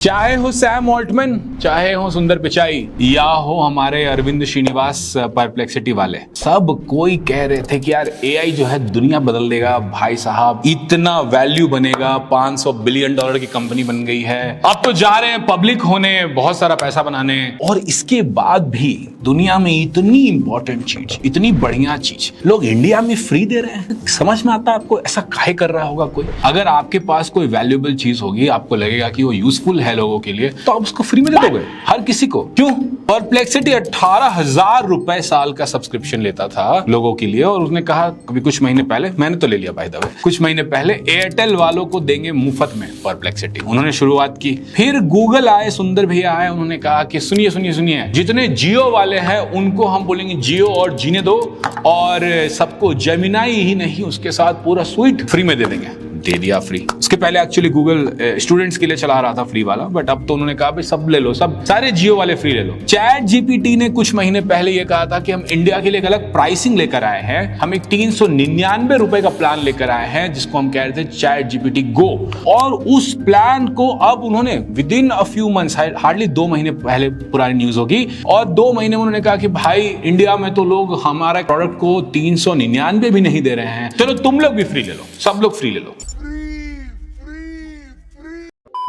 चाहे हो Sam Altman, चाहे हो सुंदर पिचाई, या हो हमारे अरविंद श्रीनिवास परप्लेक्सिटी वाले, सब कोई कह रहे थे कि यार एआई जो है दुनिया बदल देगा भाई साहब, इतना वैल्यू बनेगा, $500 बिलियन की कंपनी बन गई है, अब तो जा रहे हैं पब्लिक होने, बहुत सारा पैसा बनाने। और इसके बाद भी दुनिया में इतनी इंपॉर्टेंट चीज, इतनी बढ़िया चीज लोग इंडिया में फ्री दे रहे हैं। समझ में आता है आपको ऐसा काहे कर रहा होगा कोई? अगर आपके पास कोई वैल्यूएबल चीज होगी, आपको लगेगा कि वो यूजफुल है लोगों के लिए, तो आप उसको फ्री में दे दोगे हर किसी को। क्यों? परप्लेक्सिटी 18,000 रुपए साल का सब्सक्रिप्शन लेता था लोगों के लिए, और उसने कहा कभी कुछ महीने पहले, मैंने तो ले लिया बाय द वे, कुछ महीने पहले एयरटेल वालों को देंगे मुफ्त में परप्लेक्सिटी। उन्होंने शुरुआत की, फिर गूगल आए, सुंदर भैया आए, उन्होंने कहा कि सुनिए सुनिए सुनिए, जितने जियो वाले हैं उनको हम बोलेंगे जियो और जीने दो, और सबको जेमिनाई ही नहीं उसके साथ पूरा स्वीट फ्री में दे देंगे। दे दिया फ्री। उसके पहले एक्चुअली गूगल स्टूडेंट्स के लिए चला रहा था फ्री वाला, बट अब तो उन्होंने कहा भाई सब ले लो, सब सारे जियो वाले फ्री ले लो। चैट जीपीटी ने कुछ महीने पहले ये कहा था कि हम इंडिया के लिए एक अलग प्राइसिंग लेकर आए हैं, हम एक 399 रुपए का प्लान लेकर आए हैं, जिसको हम कह रहे थे चैट जीपीटी गो। और उस प्लान को अब उन्होंने with in a few months, hardly 2 महीने पहले पुरानी न्यूज होगी, और 2 महीने में उन्होंने कहा कि भाई इंडिया में तो लोग हमारा प्रोडक्ट को 399 भी नहीं दे रहे हैं, चलो तुम लोग भी फ्री ले लो, सब लोग फ्री ले लो।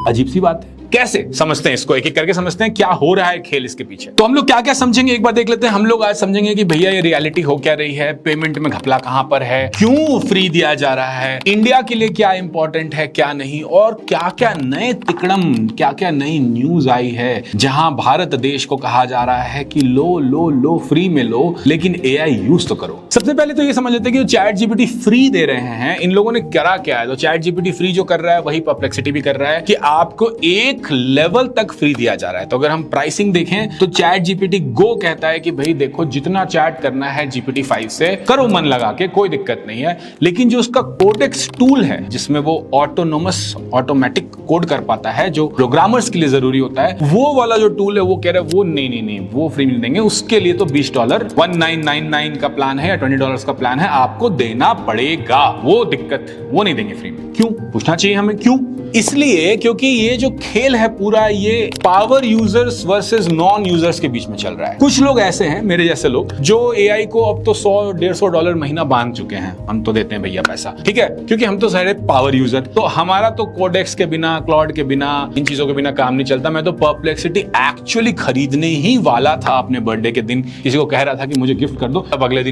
अजीब सी बात है। कैसे समझते हैं इसको, एक एक करके समझते हैं क्या हो रहा है खेल इसके पीछे। तो हम लोग क्या क्या समझेंगे एक बार देख लेते हैं। हम लोग आज समझेंगे कि भैया ये रियलिटी हो क्या रही है, पेमेंट में घपला कहां पर है, क्यों फ्री दिया जा रहा है, इंडिया के लिए क्या इंपॉर्टेंट है क्या नहीं, और क्या क्या नए तिकड़म, क्या क्या नई न्यूज आई है जहां भारत देश को कहा जा रहा है कि लो लो लो फ्री में लो, लेकिन एआई यूज तो करो। सबसे पहले तो ये समझ लेते हैं कि चैट जीपीटी फ्री दे रहे हैं, इन लोगों ने करा क्या है। तो चैट जीपीटी फ्री जो कर रहा है वही परप्लेक्सिटी भी कर रहा है कि आपको एक लेवल तक फ्री दिया जा रहा है। तो अगर हम प्राइसिंग देखें तो चैट जीपीटी गो कहता है कि भाई देखो जितना चैट करना है जीपीटी 5 से करो मन लगा के, कोई दिक्कत नहीं है, लेकिन जो उसका कोडेक्स टूल है जिसमें वो ऑटोमेटिक कोड कर पाता है, जो प्रोग्रामर्स के लिए जरूरी होता है, वो वाला जो टूल है वो कह रहा है वो नहीं वो फ्री नहीं देंगे, उसके लिए तो $20 $1999 का प्लान है या $20 का प्लान है, आपको देना पड़ेगा। वो दिक्कत, वो नहीं देंगे फ्री में। क्यों? पूछना चाहिए हमें क्यों। इसलिए क्योंकि ये जो खेल है पूरा, ये power users versus non users के बीच में चल रहा है। कुछ लोग ऐसे हैं मेरे जैसे लोग जो एआई को अब तो $100-150 महीना बांध चुके हैं, हम तो देते हैं भैया पैसा, ठीक है, क्योंकि हम तो सारे पावर यूजर, तो हमारा तो कोडेक्स के बिना, क्लाउड के बिना, इन चीजों के बिना काम नहीं चलता। मैं तो परप्लेक्सिटी एक्चुअली खरीदने ही वाला था अपने बर्थडे के दिन, किसी को कह रहा था कि मुझे गिफ्ट कर दो, अब अगले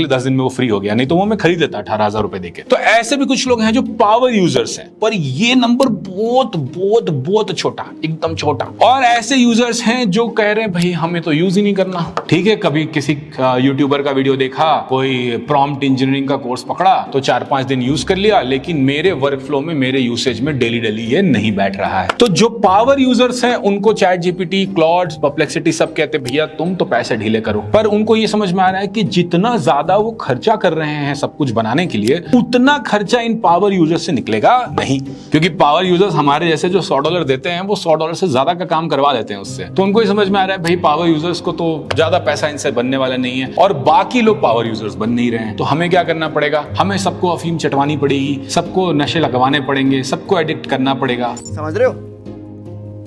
10 दिन में वो फ्री हो गया, नहीं तो वो मैं खरीद लेता 18,000 रुपए देके। तो ऐसे भी कुछ लोग हैं जो पावर यूजर्स हैं, पर ये नंबर बहुत छोटा, एकदम छोटा। और ऐसे यूजर्स हैं जो कह रहे हैं भाई हमें तो यूज ही नहीं करना, ठीक है, कभी किसी यूट्यूबर का वीडियो देखा, कोई प्रॉम्प्ट इंजीनियरिंग का कोर्स पकड़ा तो 4-5 दिन यूज कर लिया, लेकिन मेरे वर्क फ्लो में, मेरे यूसेज में डेली ये नहीं बैठ रहा है। तो जो पावर यूजर्स हैं उनको चैट जीपीटी, क्लाउड, परप्लेक्सिटी सब कहते हैं भैया तुम तो पैसे ढीले करो, पर उनको ये समझ में आ रहा है कि जितना ज्यादा वो खर्चा कर रहे हैं सब कुछ बनाने के लिए, उतना खर्चा इन पावर यूजर्स से निकलेगा नहीं, क्योंकि पावर यूजर्स हमारे जैसे जो $100 देते हैं वो $100 से ज्यादा का काम करवा देते हैं उससे। तो उनको ये समझ में आ रहा है भाई पावर यूजर्स को तो ज्यादा पैसा इनसे बनने वाला नहीं है, और बाकी लोग पावर यूजर्स बन नहीं रहे हैं। तो हमें क्या करना पड़ेगा? हमें सबको अफीम चटवानी पड़ेगी, सबको नशे लगवाने पड़ेंगे, सबको एडिक्ट करना पड़ेगा। समझ रहे हो आप?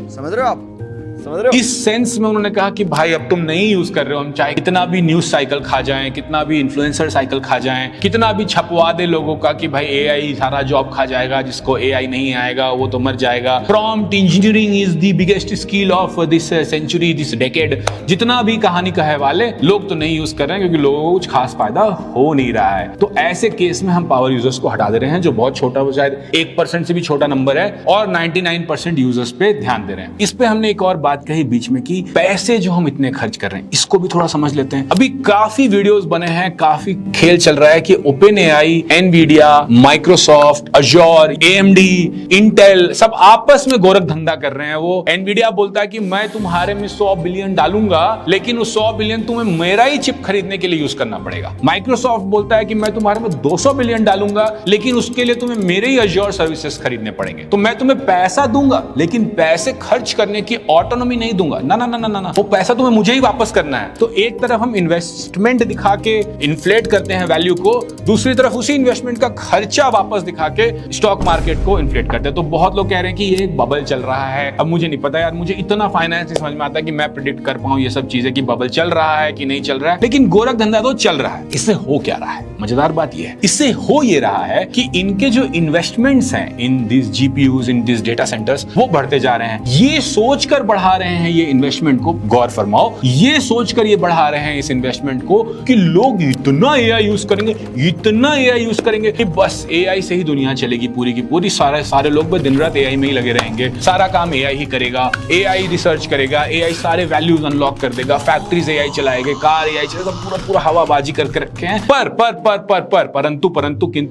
समझ रहे हो? इस सेंस में उन्होंने कहा कि भाई अब तुम नहीं यूज कर रहे हो, हम चाहे कितना भी न्यूज साइकिल खा जाएं, कितना भी इन्फ्लुएंसर साइकिल खा जाएं, कितना भी छपवा दे लोगों का कि भाई एआई सारा जॉब खा जाएगा, जिसको एआई नहीं आएगा वो तो मर जाएगा, prompt engineering is the biggest skill of this century, this decade, जितना भी कहानी कहे वाले लोग तो नहीं यूज कर रहे हैं क्योंकि लोगों को कुछ खास फायदा हो नहीं रहा है। तो ऐसे केस में हम पावर यूजर्स को हटा दे रहे हैं, जो बहुत छोटा, वो शायद 1% से भी छोटा नंबर है, और 99% यूजर्स पे ध्यान दे रहे हैं। इस पे हमने एक और बात कही बीच में कि पैसे जो हम इतने खर्च कर रहे हैं, इसको भी थोड़ा समझ लेते हैं। अभी काफी वीडियोस बने हैं, काफी खेल चल रहा है कि ओपन एआई, एनवीडिया, माइक्रोसॉफ्ट, अजोर, एएमडी, इंटेल सब आपस में गोरख धंधा कर रहे हैं। वो एनवीडिया बोलता है कि मैं तुम्हारे में 100 बिलियन डालूंगा, लेकिन उस 100 बिलियन तुम्हें मेरा ही चिप खरीदने के लिए यूज करना पड़ेगा। माइक्रोसॉफ्ट बोलता है कि मैं तुम्हारे में 200 बिलियन डालूंगा, लेकिन उसके लिए तुम्हें मेरे ही अजोर सर्विसेज खरीदने पड़ेंगे। तो मैं तुम्हें पैसा दूंगा, लेकिन पैसे खर्च करने की ऑटो ऑटोनॉमी नहीं दूंगा, ना ना ना ना ना, वो पैसा तुम्हें मुझे ही वापस करना है। तो एक तरफ हम इन्वेस्टमेंट दिखा के इन्फ्लेट करते हैं वैल्यू को, दूसरी तरफ उसी इन्वेस्टमेंट का खर्चा वापस दिखा के स्टॉक मार्केट को इन्फ्लेट करते हैं। तो बहुत लोग कह रहे हैं कि ये एक बबल चल रहा है। अब मुझे नहीं पता यार, मुझे इतना फाइनेंस नहीं समझ में आता कि मैं प्रेडिक्ट कर पाऊं ये सब चीजें कि बबल चल रहा है कि नहीं चल रहा है, लेकिन गोरख धंधा तो चल रहा है। इससे हो क्या रहा है? मजेदार बात यह है, इससे हो ये रहा है कि इनके जो इन्वेस्टमेंट्स हैं in this GPUs, in this data centres, वो बढ़ते जा रहे हैं। ये सोचकर बढ़ा रहे हैं ये इन्वेस्टमेंट को, गौर फरमाओ, ये सोचकर ये बढ़ा रहे हैं इस इन्वेस्टमेंट को कि लोग इतना एआई यूज करेंगे, इतना एआई यूज करेंगे कि बस एआई से ही दुनिया चलेगी पूरी की पूरी। सारे लोग बस दिन रात एआई में ही लगे रहेंगे, सारा काम एआई ही करेगा, एआई रिसर्च करेगा, एआई सारे वैल्यूज अनलॉक कर देगा, फैक्ट्रीज एआई चलाएंगे, कार एआई चलेगा, पूरा हवाबाजी करके रखे हैं।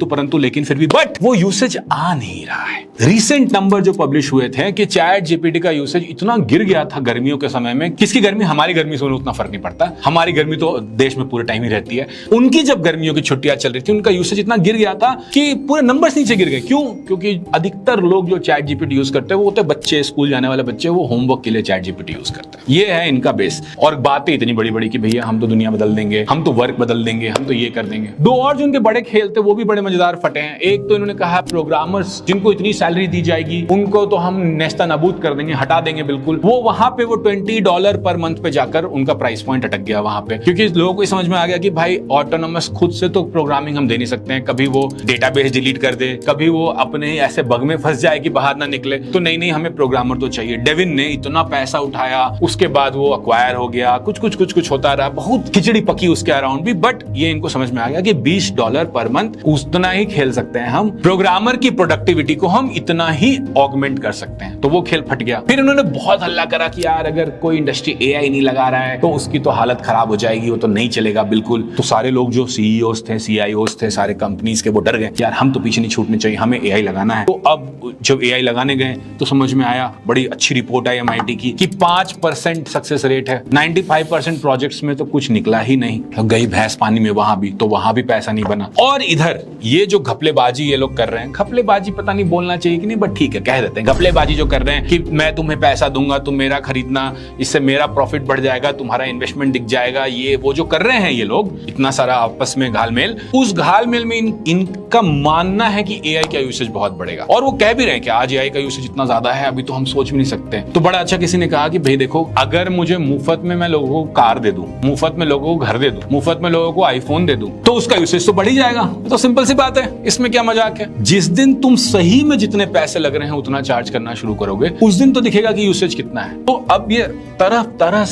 परंतु लेकिन फिर भी बट वो यूसेज आ नहीं रहा है। रिसेंट नंबर जो पब्लिश हुए थे कि चैट जीपीटी का यूसेज इतना गिर गया था गर्मियों के समय में। किसकी गर्मी? हमारी गर्मी से उतना फर्क नहीं पड़ता, हमारी गर्मी तो देश में पूरे टाइम ही रहती है। उनकी जब गर्मियों की छुट्टियां चल रही थी, उनका यूसेज इतना गिर गया था कि पूरे नंबर्स नीचे गिर गए। क्यों? क्योंकि अधिकतर लोग जो चैट जीपीटी यूज करते हैं वो होते हैं बच्चे, स्कूल जाने वाले बच्चे, वो होमवर्क के लिए चैट जीपीटी यूज करते हैं। ये है इनका बेस। और बातें इतनी बड़ी बड़ी कि भैया हम तो दुनिया बदल देंगे, हम तो वर्क बदल देंगे, हम तो ये कर देंगे। दो और जो उनके बड़े खेल थे वो भी बड़े मजेदार फटे हैं। एक तो इन्होंने कहा प्रोग्रामर्स जिनको इतनी सैलरी दी जाएगी उनको तो हम नेस्ता नाबूद कर देंगे, हटा देंगे बिल्कुल। वो वहां पे वो $20 पर मंथ पे जाकर उनका प्राइस पॉइंट अटक गया वहां पे, क्योंकि लोगों को समझ में आ गया कि भाई ऑटोनोमस खुद से तो प्रोग्रामिंग हम दे नहीं सकते हैं। कभी वो डेटाबेस डिलीट कर दे, कभी वो अपने ही ऐसे बग में फंस जाए कि बाहर ना निकले, तो नहीं हमें प्रोग्रामर तो चाहिए। डेविन ने इतना पैसा उठाया, उसके बाद वो अक्वायर हो गया, कुछ होता रहा, बहुत खिचड़ी पकी उसके अराउंड भी। बट ये इनको समझ में आ गया कि $20 पर मंथ उतना ही खेल सकते हैं हम, प्रोग्रामर की प्रोडक्टिविटी को हम इतना ही ऑगमेंट कर सकते हैं। तो वो खेल फट गया। फिर उन्होंने बहुत हल्ला करा कि यार अगर कोई इंडस्ट्री एआई नहीं लगा रहा है तो उसकी तो हालत खराब हो जाएगी, वो तो नहीं चलेगा बिल्कुल। तो सारे लोग जो सीईओस थे, सीआईओस थे, सारे कंपनीज के, वो डर गए यार हम तो पीछे नहीं छूटने चाहिए, हमें एआई लगाना है। तो अब जब एआई लगाने गए तो समझ में आया, बड़ी अच्छी रिपोर्ट आई एमआईटी की कि 5% सक्सेस रेट है। 95% प्रोजेक्ट्स में तो कुछ निकला ही नहीं, गई भैंस पानी में वहां भी, तो वहां भी पैसा नहीं बना। और इधर ये जो घपलेबाजी ये लोग कर रहे हैं, घपलेबाजी पता नहीं बोलना चाहिए कि नहीं, बट ठीक है कह देते हैं, घपलेबाजी जो कर रहे हैं कि मैं तुम्हें पैसा दूंगा, तुम मेरा खरीदना, इससे मेरा प्रॉफिट बढ़ जाएगा, तुम्हारा इन्वेस्टमेंट दिख जाएगा, ये वो जो कर रहे हैं ये लोग, इतना सारा आपस में घालमेल, उस घालमेल में इनका मानना है कि एआई का यूसेज बहुत बढ़ेगा। और वो कह भी रहे हैं कि आज एआई का यूसेज इतना ज्यादा है अभी तो हम सोच भी नहीं सकते। तो बड़ा अच्छा किसी ने कहा कि भाई देखो, अगर मुझे मुफ्त में मैं लोगों को कार दे दूं, मुफ्त में लोगों को घर दे दूं, मुफ्त में लोगों को आईफोन दे दूं, तो उसका यूसेज तो बढ़ ही जाएगा। तो सिंपल सी बात है, इसमें क्या मजाक है। जिस दिन तुम सही में जितने पैसे लग रहे हैं उतना चार्ज करना शुरू करोगे, उस दिन तो दिखेगा कि यूसेज कितना है। तो अब ये तरह तरह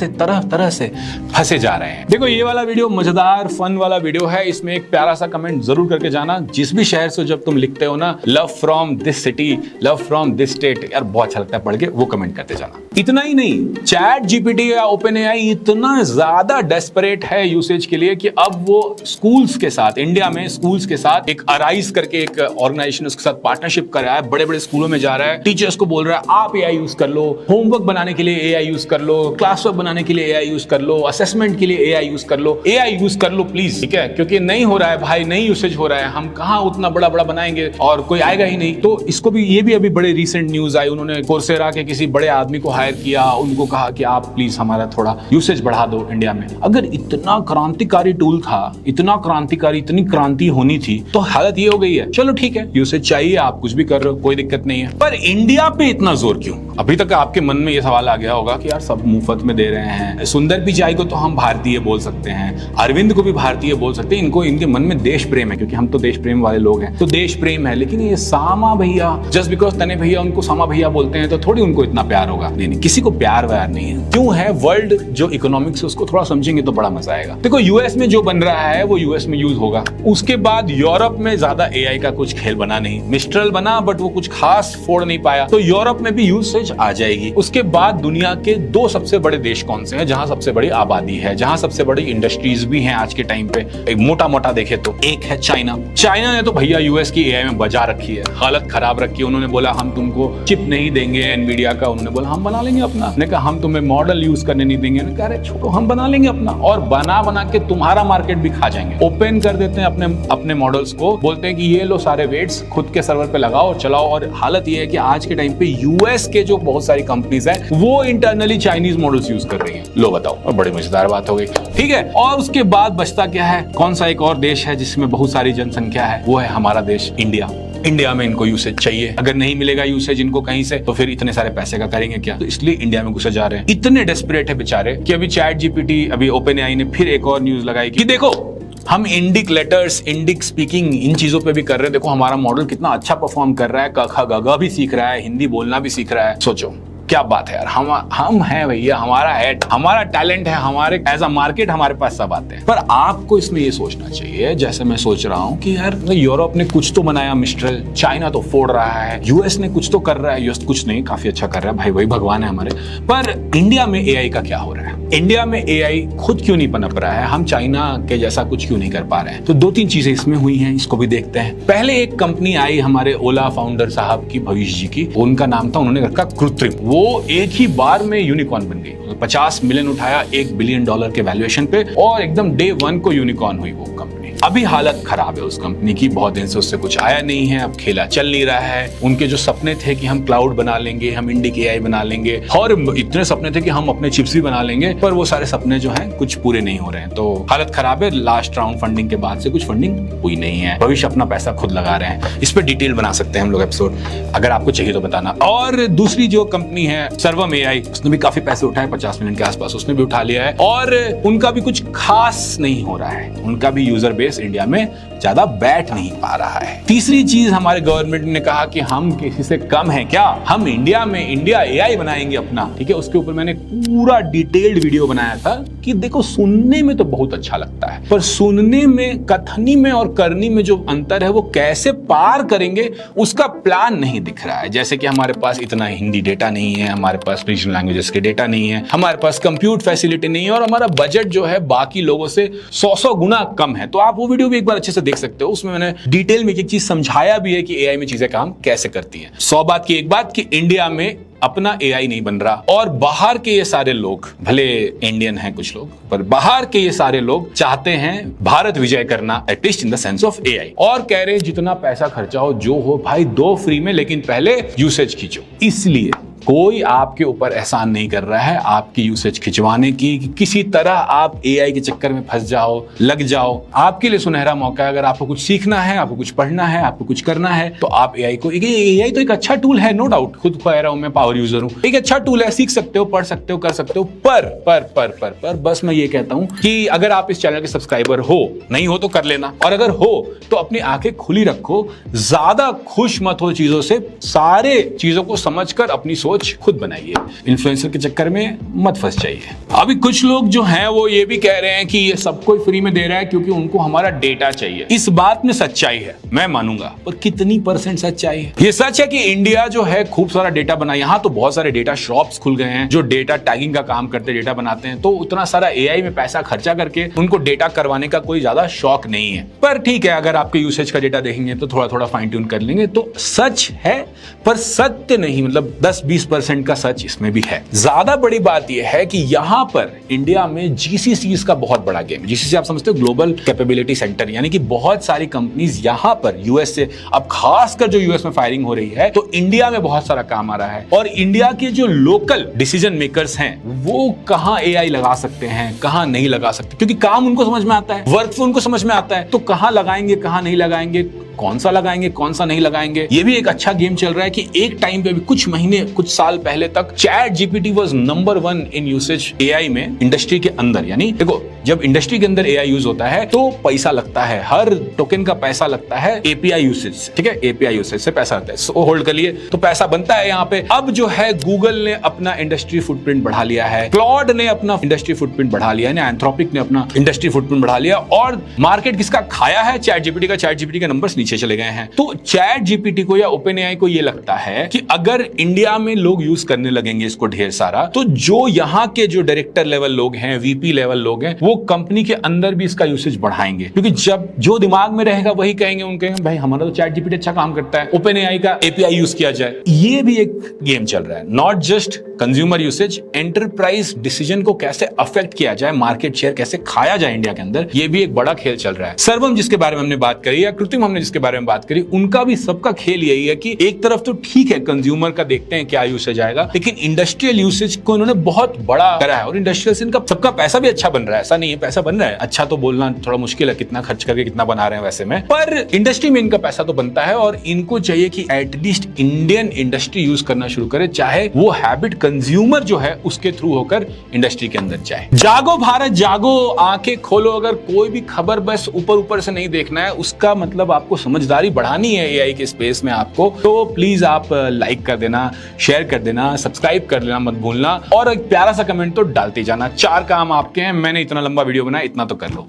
से फंसे जा रहे हैं। देखो ये वाला वीडियो मजेदार फन वाला वीडियो है, इसमें एक प्यारा सा कमेंट जरूर करके जाना। जिस भी शहर से जब तुम लिखते हो ना, love from this city, love from this state, यार बहुत अच्छा लगता है पढ़ के, वो कमेंट करते जाना। इतना ही नहीं, चैट जीपीटी या ओपन एआई इतना ज्यादा डेस्परेट है यूसेज के लिए कि अब वो स्कूल्स के साथ, इंडिया में स्कूल्स के साथ एक अराइज करके एक ऑर्गेनाइजेशन उसके साथ पार्टनरशिप कर रहा है, बड़े बड़े स्कूलों में जा रहा है, टीचर्स को बोल रहा है आप एआई यूज कर लो, होमवर्क बनाने के लिए एआई यूज कर लो, क्लास वर्क बनाने के लिए एआई यूज कर लो, असेसमेंट के लिए एआई यूज कर लो, एआई यूज कर लो प्लीज, ठीक है, क्योंकि नहीं हो रहा है भाई, नहीं यूसेज हो रहा है, हम कहां उतना बड़ा बड़ा बनाएंगे और कोई आएगा ही नहीं। तो इसको भी, ये भी अभी बड़े रिसेंट न्यूज आई, उन्होंने कोर्सेरा के किसी बड़े आदमी को हायर किया, उनको कहा कि आप प्लीज हमारा थोड़ा यूसेज बढ़ा दो इंडिया में। अगर इतना क्रांतिकारी टूल था, इतना क्रांतिकारी, इतनी क्रांति होनी थी, तो हालत ये हो गई है। चलो ठीक है, यूसेज चाहिए, आप कुछ भी कर रहे हो, कोई दिक्कत नहीं है, पर इंडिया पे इतना जोर क्यों? अभी तक आपके मन में ये सवाल आ गया होगा कि यार सब मुफ्त में दे रहे हैं, सुंदर पिचाई को तो हम भारतीय बोल सकते हैं, अरविंद को भी भारतीय बोल सकते हैं, इनको, इनके मन में देश प्रेम है, क्योंकि हम तो देश प्रेम वाले लोग हैं, तो देश प्रेम है। लेकिन ये सामा भैया, जस्ट बिकॉज तने भैया उनको सामा भैया बोलते हैं तो थोड़ी उनको इतना प्यार होगा? नहीं, किसी को प्यार व्यार नहीं है। क्यों है? वर्ल्ड जो इकोनॉमिक्स है उसको थोड़ा समझेंगे तो बड़ा मजा आएगा। देखो यूएस में जो बन रहा है वो यूएस में यूज होगा, उसके बाद यूरोप में ज्यादा एआई का कुछ खेल बना नहीं, मिस्ट्रल बना बट वो कुछ खास फोड़ नहीं पाया, तो यूरोप में भी यूसेज आ जाएगी। उसके बाद दुनिया के दो सबसे बड़े देश कौन से हैं जहां सबसे बड़ी आबादी है, जहां सबसे बड़ी इंडस्ट्रीज भी हैं आज के टाइम पे, एक मोटा देखे तो एक है चाइना। चाइना ने तो भैया यूएस की एआई में बजा रखी है, हालत खराब रखी है। उन्होंने बोला हम तुमको चिप नहीं देंगे एनवीडिया का, उन्होंने बोला हम बना लेंगे अपना, ने कहा हम तुम्हें मॉडल यूज करने नहीं देंगे, ने कहा अरे छोटो हम बना लेंगे अपना, और बना के तुम्हारा मार्केट भी खा जाएंगे। ओपन असाइन कर देते हैं अपने मॉडल्स को, बोलते हैं कि ये लो सारे वेट्स खुद के सर्वर पे लगाओ और चलाओ। और हालत ये है कि आज के टाइम पे यूएस के जो बहुत सारी कंपनीज हैं वो इंटरनली चाइनीज मॉडल्स यूज कर रही हैं। लो बताओ, और बड़ी मजेदार बात हो गई, ठीक है। और उसके बाद बचता क्या है? कौन सा एक और देश है जिसमें बहुत सारी जनसंख्या है? वो है हमारा देश इंडिया। इंडिया में इनको यूसेज चाहिए, अगर नहीं मिलेगा यूसेज इनको कहीं से तो फिर इतने सारे पैसे का करेंगे क्या? तो इसलिए इंडिया में घुसे जा रहे हैं। इतने डेस्परेट है बेचारे कि अभी चैट जीपीटी, अभी ओपन एआई ने फिर एक और न्यूज लगाई कि देखो हम Indic letters, Indic speaking in चीजों पे भी कर रहे हैं, देखो हमारा मॉडल कितना अच्छा परफॉर्म कर रहा है, क ख ग घ भी सीख रहा है, हिंदी बोलना भी सीख रहा है। सोचो क्या बात है यार, हम हैं भैया, हमारा टैलेंट है, हमारे एज अ मार्केट हमारे पास सब आते हैं। पर आपको इसमें ये सोचना चाहिए, जैसे मैं सोच रहा हूँ कि यार यूरोप ने कुछ तो बनाया मिस्ट्रल, चाइना तो फोड़ रहा है, यूएस ने कुछ तो कर रहा है, यूएस कुछ नहीं, काफी अच्छा कर रहा है भाई, वही भगवान है हमारे। पर इंडिया में एआई का क्या हो रहा है? इंडिया में एआई खुद क्यों नहीं पनप रहा है? हम चाइना के जैसा कुछ क्यों नहीं कर पा रहे हैं? तो 2-3 चीजें इसमें हुई हैं, इसको भी देखते हैं। पहले एक कंपनी आई हमारे ओला फाउंडर साहब की, भविष्य जी की, उनका नाम था, उन्होंने रखा कृत्रिम। वो एक ही बार में यूनिकॉर्न बन गई, 50 मिलियन उठाया $1 बिलियन के वैल्यूएशन पे, और एकदम डे 1 को यूनिकॉर्न हुई वो कंपनी। अभी हालत खराब है उस कंपनी की, बहुत दिन से उससे कुछ आया नहीं है, अब खेला चल नहीं रहा है। उनके जो सपने थे कि हम क्लाउड बना लेंगे, हम इंडिक एआई बना लेंगे, और इतने सपने थे कि हम अपने चिप्स भी बना लेंगे, पर वो सारे सपने जो हैं कुछ पूरे नहीं हो रहे हैं। तो हालत खराब है, लास्ट राउंड फंडिंग के बाद से कुछ फंडिंग हुई नहीं है, भविष्य अपना पैसा खुद लगा रहे हैं। इस पर डिटेल बना सकते हैं हम लोग एपिसोड, अगर आपको चाहिए तो बताना। और दूसरी जो कंपनी है सर्वम एआई, उसने भी काफी पैसे उठाए, 50 मिलियन के आसपास उसने भी उठा लिया है, और उनका भी कुछ खास नहीं हो रहा है, उनका भी यूजर बेस इंडिया में ज्यादा बैठ नहीं पा रहा है। तीसरी चीज, हमारे गवर्नमेंट ने कहा कि हम किसी से कम हैं क्या, हम इंडिया में इंडिया एआई बनाएंगे अपना, ठीक है। उसके ऊपर मैंने पूरा डिटेल्ड वीडियो बनाया था कि देखो सुनने में तो बहुत अच्छा लगता है, पर सुनने में, कथनी में और करनी में जो अंतर है वो कैसे पार करेंगे उसका प्लान नहीं दिख रहा है। जैसे कि हमारे पास इतना हिंदी डेटा नहीं है, हमारे पास रीजनल लैंग्वेजेस के डेटा नहीं है, हमारे पास कंप्यूट फैसिलिटी नहीं है, और हमारा बजट जो है बाकी लोगों से 100 गुना कम है। तो आप वो वीडियो भी एक बार अच्छे से देख सकते हो, उसमें मैंने डिटेल में एक चीज समझाया भी है कि एआई में चीजें काम कैसे करती हैं। 100 बात की एक बात कि इंडिया में अपना एआई नहीं बन रहा, और बाहर के ये सारे लोग, भले इंडियन हैं कुछ लोग, पर बाहर के ये सारे लोग चाहते हैं भारत विजय करना, at least in the sense of AI, और कह रहे हैं जितना पैसा खर्चा हो जो हो भाई दो फ्री में, लेकिन पहले यूसेज खींचो। इसलिए कोई आपके ऊपर एहसान नहीं कर रहा है आपकी यूसेज खिंचवाने की, किसी तरह आप एआई के चक्कर में फंस जाओ, लग जाओ। आपके लिए सुनहरा मौका है, अगर आपको कुछ सीखना है, आपको कुछ पढ़ना है, आपको कुछ करना है, तो आप एआई को, एआई तो एक अच्छा टूल है, नो डाउट, खुद कह रहा हूं मैं, पावर यूजर हूं, एक अच्छा टूल है, सीख सकते हो, पढ़ सकते हो, कर सकते हो। पर बस मैं ये कहता हूं कि अगर आप इस चैनल के सब्सक्राइबर हो, नहीं हो तो कर लेना, और अगर हो तो अपनी आंखें खुली रखो, ज्यादा खुश मत हो चीजों से, सारे चीजों को समझकर अपनी सोच खुद बनाइए, इन्फ्लुएंसर के चक्कर में मत फंस जाइए। अभी कुछ लोग जो हैं वो ये भी कह रहे हैं कि ये सब कोई फ्री में दे रहा है क्योंकि उनको हमारा डेटा चाहिए। इस बात में सच्चाई है, मैं मानूंगा, पर कितनी % सच्चाई है? ये सच है कि इंडिया जो है खूब सारा डेटा बना, यहाँ तो बहुत सारे डेटा शॉप्स खुल गए हैं जो डेटा टैगिंग का काम करते, डेटा बनाते हैं, तो उतना सारा एआई में पैसा खर्चा करके उनको डेटा करवाने का कोई ज्यादा शौक नहीं है। पर ठीक है, अगर आपके यूसेज का डेटा देखेंगे तो थोड़ा थोड़ा फाइन ट्यून कर लेंगे, तो सच है, पर सत्य नहीं, मतलब 10-20% का सच इसमें भी है। ज्यादा बड़ी बात यह है कि यहां पर इंडिया में जीसीसी का बहुत बड़ा गेम है। जीसीसी आप समझते हो, ग्लोबल कैपेबिलिटी सेंटर, यानी कि बहुत सारी कंपनीज यहां पर यूएस से, अब खासकर जो यूएस में फायरिंग हो रही है, तो इंडिया में बहुत सारा काम आ रहा है, और इंडिया के जो लोकल डिसीजन मेकर्स हैं वो कहां एआई लगा सकते हैं, कहां नहीं लगा सकते, क्योंकि काम उनको समझ में आता है, वर्क उनको समझ में आता है, तो कहां लगाएंगे, कहां नहीं लगाएंगे, कौन सा लगाएंगे, कौन सा नहीं लगाएंगे। ये भी एक अच्छा गेम चल रहा है कि एक टाइम पे भी, कुछ महीने, कुछ साल पहले तक chat GPT was number 1 in usage AI में, इंडस्ट्री के अंदर। यानी देखो, जब इंडस्ट्री के अंदर एआई यूज होता है तो पैसा लगता है, हर टोकन का पैसा लगता है एपीआई यूसेज से, ठीक है, एपीआई यूसेज से पैसा आता है, सो होल्ड कर लिए, तो पैसा बनता है यहाँ पे। अब जो है गूगल ने अपना इंडस्ट्री फुटप्रिंट बढ़ा लिया है, क्लॉड ने अपना इंडस्ट्री फुटप्रिंट बढ़ा लिया है, एंथ्रोपिक ने अपना इंडस्ट्री फुटप्रिंट बढ़ा लिया, और मार्केट किसका खाया है? चैट जीपीटी का। चैट जीपीटी के नंबर्स पीछे चले गए हैं। तो चैट जीपीटी को या ओपन एआई को ये लगता है कि अगर इंडिया में लोग यूज करने लगेंगे इसको ढेर सारा, तो जो यहाँ के जो डायरेक्टर लेवल लोग हैं, वीपी लेवल लोग हैं, वो कंपनी के अंदर भी इसका यूसेज बढ़ाएंगे, क्योंकि जब जो दिमाग में रहेगा वही कहेंगे, उनके भाई हमारा तो चैट जीपीटी अच्छा काम करता है, ओपन एआई का एपीआई यूज किया जाए। ये भी एक गेम चल रहा है। Not just consumer usage, enterprise decision को कैसे अफेक्ट किया जाए, मार्केट शेयर कैसे खाया जाए इंडिया के अंदर, ये भी एक बड़ा खेल चल रहा है। सर्वम जिसके बारे में हमने बात करी या कृत्रिम हमने जिसके बारे में बात करी, उनका भी सबका खेल यही है कि एक तरफ तो ठीक है कंज्यूमर का देखते हैं क्या यूसेज आएगा, लेकिन इंडस्ट्रियल यूसेज को इन्होंने बहुत बड़ा करा है और इंडस्ट्रियल से इनका सबका पैसा भी अच्छा बन रहा है। ऐसा नहीं है पैसा बन रहा है, अच्छा तो बोलना थोड़ा मुश्किल है, कितना खर्च करके कितना बना रहे हैं वैसे में, पर इंडस्ट्री में इनका पैसा तो बनता है और इनको चाहिए कि एटलीस्ट इंडियन इंडस्ट्री यूज करना शुरू करे, चाहे वो हैबिट कंज्यूमर जो है उसके थ्रू होकर इंडस्ट्री के अंदर जाए। जागो भारत जागो, आंखें खोलो। अगर कोई भी खबर बस ऊपर ऊपर से नहीं देखना है, उसका मतलब आपको समझदारी बढ़ानी है एआई के स्पेस में आपको, तो प्लीज आप लाइक कर देना, शेयर कर देना, सब्सक्राइब कर लेना मत भूलना और एक प्यारा सा कमेंट तो डालते जाना। 4 काम आपके हैं। मैंने इतना लंबा वीडियो बनाया, इतना तो कर लो।